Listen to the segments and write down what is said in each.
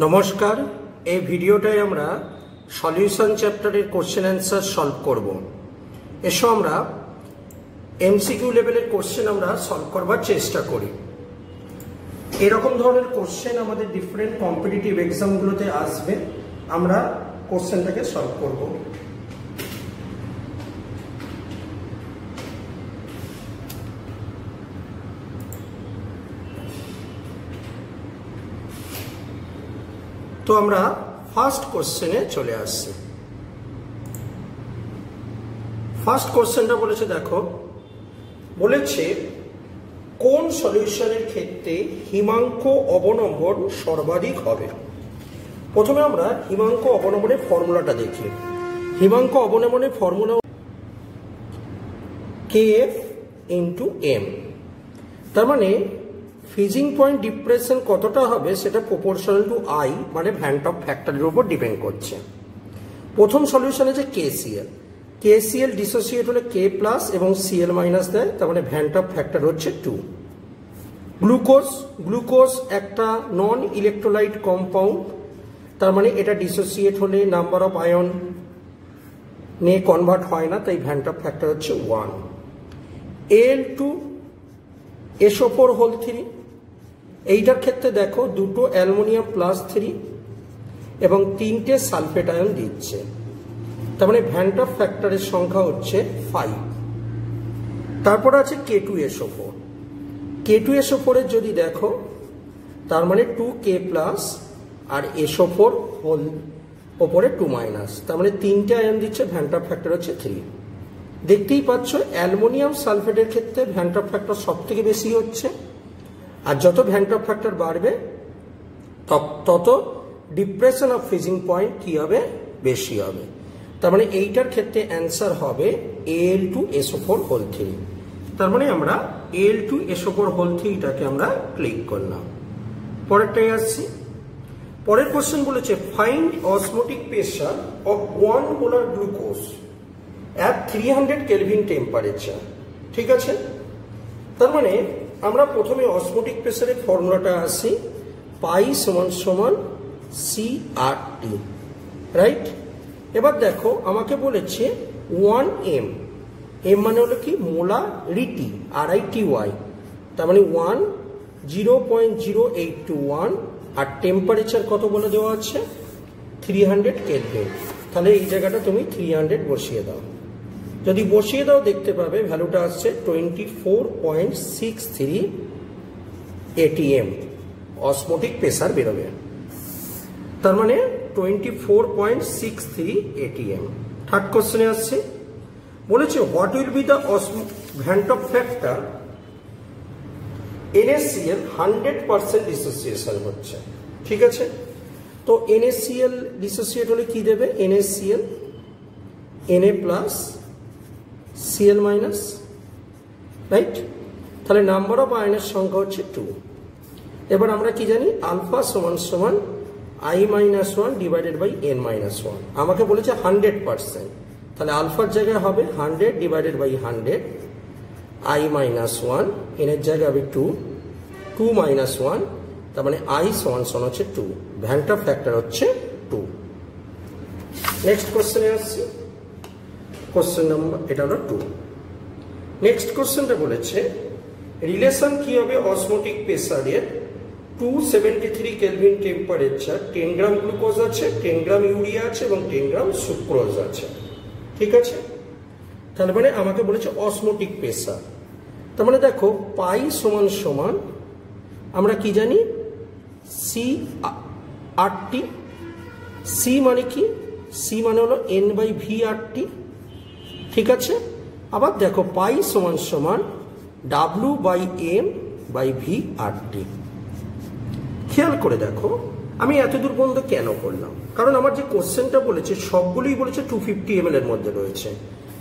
নমস্কার, এই ভিডিওটায় আমরা সলিউশন চ্যাপ্টারের কোশ্চেন অ্যান্সার সলভ করব। এসো আমরা এমসিকিউ লেভেলের কোশ্চেন আমরা সলভ করবার চেষ্টা করি। এরকম ধরনের কোশ্চেন আমাদের ডিফারেন্ট কম্পিটিটিভ এক্সামগুলোতে আসবে, আমরা কোশ্চেনটাকে সলভ করব। তো আমরা ফার্স্ট কোশ্চেনে চলে আসছি। ফার্স্ট কোশ্চেনটা বলেছে, দেখো বলেছে কোন সলিউশনের ক্ষেত্রে হিমাঙ্ক অবনমন সর্বাধিক হবে। প্রথমে আমরা হিমাঙ্ক অবনমনের ফর্মুলাটা দেখি। হিমাঙ্ক অবনমনের ফর্মুলা KF ইন্টু M, তার মানে ফ্রিজিং পয়েন্ট ডিপ্রেশন কতটা হবে সেটা প্রপোর্শনাল টু I, মানে ভ্যান্টপ ফ্যাক্টরের উপর ডিপেন্ড করছে। প্রথম সলিউশন আছে KCl ডিসোসিয়েট হলে K প্লাস এবং Cl মাইনাস দেয়, তার মানে ভ্যান্টপ ফ্যাক্টর হচ্ছে 2। গ্লুকোজ একটা নন ইলেকট্রোলাইট কম্পাউন্ড, তার মানে এটা ডিসোসিয়েট হলে নাম্বার অফ আয়ন নিয়ে কনভার্ট হয় না, তাই ভ্যান্টপ ফ্যাক্টর হচ্ছে 1। Al2SO4 হোল 3, এইটার ক্ষেত্রে দেখো দুটো অ্যালুমিনিয়াম প্লাস 3 এবং 3টে সালফেট আয়ন দিচ্ছে, তার মানে ভ্যান্টপ ফ্যাক্টরের সংখ্যা হচ্ছে 5। তারপর আছে K2SO4 এর যদি দেখো তার মানে 2K প্লাস আর SO4 হোল ওপরে 2 মাইনাস, তার মানে 3টে আয়ন দিচ্ছে, ভ্যান্টপ ফ্যাক্টর হচ্ছে 3। দেখতেই পাচ্ছ অ্যালুমিনিয়াম সালফেটের ক্ষেত্রে ভ্যান্টপ ফ্যাক্টর সব থেকে বেশি হচ্ছে, আর যত ভ্যান্টপ ফ্যাক্টর বাড়বে তত ডিপ্রেশন অফ ফ্রিজিং পয়েন্ট কি হবে, বেশি হবে। তার মানে এইটার ক্ষেত্রে অ্যান্সার হবে Al2SO4 হোল 3। তার মানে আমরা Al2SO4 হোল 3টাকে আমরা ক্লিক করলাম। পরেরটাই আসছি। পরের কোশ্চেন বলেছে find osmotic pressure of 1 molar glucose at 300 kelvin temperature. ঠিক আছে, তার মানে আমরা প্রথমে অসমোটিক প্রেসারের ফর্মুলাটা আসি, পাই সমান সমান CRT, রাইট। এবার দেখো আমাকে বলেছে 1M, M মানে হলো কি মোলারিটি, RITY, তার মানে 0.0821, আর টেম্পারেচার কত বলে দেওয়া আছে 300 কেলভিন। তাহলে এই জায়গাটা তুমি 300 বসিয়ে দাও। যদি বসিয়ে দাও দেখতে পাবে ভ্যালুটা আসছে 24.63 ATM অসমোটিক প্রেসার বেরোবে, তার মানে 24.63 ATM। থার্ড কোশ্চেনে আসছে, বলেছে what will be the van't Hoff factor NaCl 100% dissociation হচ্ছে। ঠিক আছে, তো NaCl ডিসোসিয়েট হলে কি দেবে, NaCl Na plus Cl minus, right. তাহলে নাম্বার অফ আয়নের সংখ্যা হচ্ছে 2। এবার আমরা কি জানি, আলফা সমান সমান I-1 ডিভাইডেড বাই N-1। আমাকে বলেছে 100%, তাহলে আলফার জায়গায় হবে 100 ডিভাইডেড বাই 100, I-1, এর জায়গায় হবে 2 মাইনাস 1, তার মানে I সমান সমান হচ্ছে 2, ভ্যান্টপ ফ্যাক্টর হচ্ছে 2। নেক্সট কোশ্চেনে আসছি, কোশ্চেন নাম্বার এটা হলো 2। নেক্সট কোশ্চেনটা বলেছে রিলেশন কি হবে অসমোটিক প্রেসারের 273 কেলভিন টেম্পারেচার, 10 গ্রাম গ্লুকোজ আছে, 10 গ্রাম ইউরিয়া আছে এবং 10 গ্রাম সুক্রোজ আছে। ঠিক আছে, তাহলে মানে আমাকে বলেছে অসমোটিক প্রেসার, তার মানে দেখো পাই সমান সমান আমরা কি জানি CRT। C মানে কি, C মানে হলো N/V/RT। ঠিক আছে, আবার দেখো পাই সমান সমান W/M/V/RT। খেয়াল করে দেখো আমি এত দূর পর্যন্ত কেন করলাম, কারণ আমার যে কোশ্চেনটা বলেছে সবগুলোই বলেছে 250 ml এর মধ্যে রয়েছে,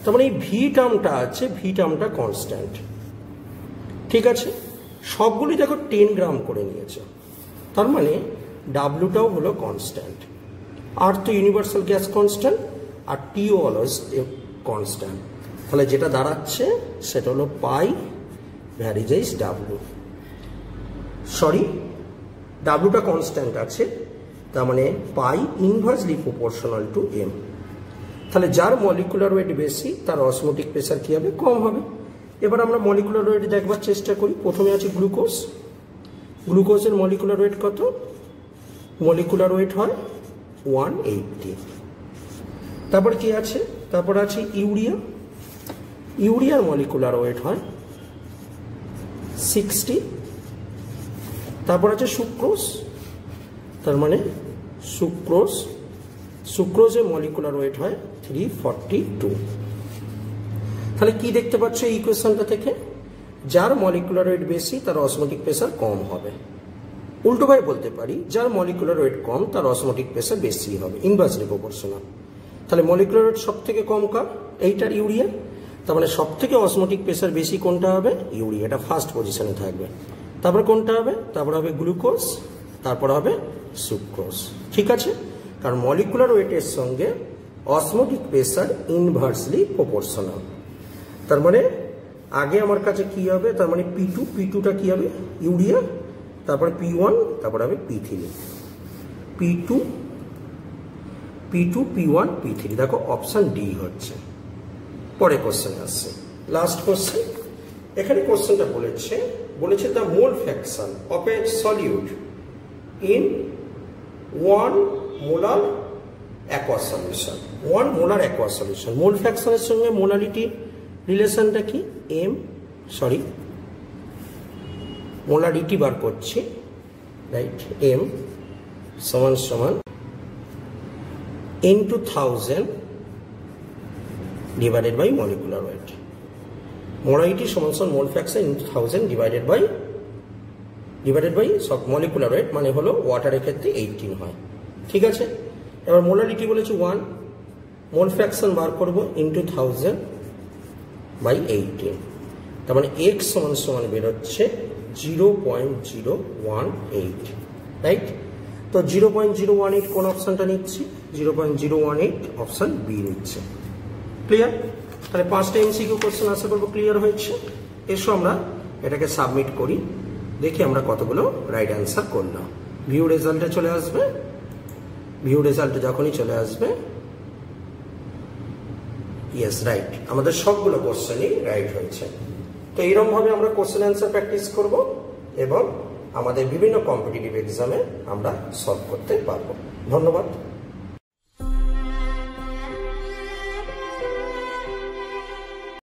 তার মানে এই ভি টার্মটা আছে, ভি টার্মটা কনস্ট্যান্ট। ঠিক আছে, সবগুলি দেখো 10 গ্রাম করে নিয়েছে, তার মানে ডাব্লুটাও হলো কনস্ট্যান্ট। আর তো ইউনিভার্সাল গ্যাস কনস্ট্যান্ট, আর টিও অলওয়েজ কনস্ট্যান্ট, তাহলে যেটা দাঁড়াচ্ছে সেটা হলো পাই ভ্যারিজাইজ ডাব্লু। সরি, ডাব্লুটা কনস্ট্যান্ট আছে, তার মানে পাই ইনভার্সলি প্রপোর্শনাল টু এম। তাহলে যার মলিকুলার ওয়েট বেশি তার অসমোটিক প্রেসার কি হবে? কম হবে। এবার আমরা মলিকুলার ওয়েট দেখবার চেষ্টা করি। প্রথমে আছে গ্লুকোজ। গ্লুকোজের মলিকুলার ওয়েট কত? মলিকুলার ওয়েট হয় 180। তারপর কি আছে? তারপর আছে ইউরিয়া। ইউরিয়ার মলিকুলার ওয়েট হয় 60। তারপর আছে সুক্রোজ। তার মানে সুক্রোজের মলিকুলার ওয়েট হয় 342। তাহলে কি দেখতে পাচ্ছ এই ইকুয়েশনটা থেকে? যার মলিকুলার ওয়েট বেশি তার অসমোটিক প্রেসার কম হবে। উল্টোভাবে বলতে পারি, যার মলিকুলার ওয়েট কম তার অসমোটিক প্রেসার বেশি হবে, ইনভার্সলি প্রপোর্শনাল। তাহলে মলিকুলার ওয়েট সব থেকে কম কার? এইটার, ইউরিয়া। তার মানে সব থেকে অসমোটিক প্রেসার বেশি কোনটা হবে? ইউরিয়া। এটা ফার্স্ট পজিশনে থাকবে। তারপর কোনটা হবে? তারপর হবে গ্লুকোজ, তারপর হবে সুক্রোজ। ঠিক আছে, কারণ মলিকুলার ওয়েটের সঙ্গে অসমোটিক প্রেসার ইনভার্সলি প্রপোর্শনাল। তার মানে আগে আমার কাছে কি হবে? তার মানে P2টা কি হবে? ইউরিয়া, তারপরে P1, তারপর হবে P3। P2, P1, P3। দেখো অপশন ডি হচ্ছে। পরে কোশ্চেনে আসছে, লাস্ট কোশ্চেন। এখানে কোশ্চেনটা বলেছে the mole fraction of a solute in 1 molar aqueous solution. 1 molar aqueous solution. Mole ফ্র্যাকশনের সঙ্গে মোলারিটি রিলেশনটা কি? মোলারিটি বার করছি, রাইট? এম সমান সমান into 1000 divided by molecular weight. Molarity সমান সমান mole fraction into 1000 divided by সব মলিকুলার ওয়েট, মানে হলো ওয়াটারের ক্ষেত্রে 18 হয়। ঠিক আছে, এবার মোলারিটি বলেছে 1, মোল ফ্র্যাকশন বার করব ইনটু 1000 বাই 18। তার মানে x সমান সমান বেরোচ্ছে 0.018, রাইট? তো 0.018 কোন অপশনটা নিচ্ছি? 0.018 অপশন বি নিচ্ছে। ক্লিয়ার? তাহলে 5টা এমসিকিউ কোশ্চেন আশা করবো ক্লিয়ার হয়েছে। এসো আমরা এটাকে সাবমিট করি, দেখি আমরা কতগুলো রাইট অ্যান্সার করলাম। ভিউ রেজাল্টে চলে আসবে। ভিউ রেজাল্টে যখনই চলে আসবে, ইয়েস রাইট, আমাদের সবগুলো কোশ্চেনই রাইট হয়েছে। তো এইরকম ভাবে আমরা কোশ্চেন অ্যান্সার প্র্যাকটিস করব এবং আমাদের বিভিন্ন কম্পিটিটিভ এক্সামে আমরা সলভ করতে পারবো। ধন্যবাদ।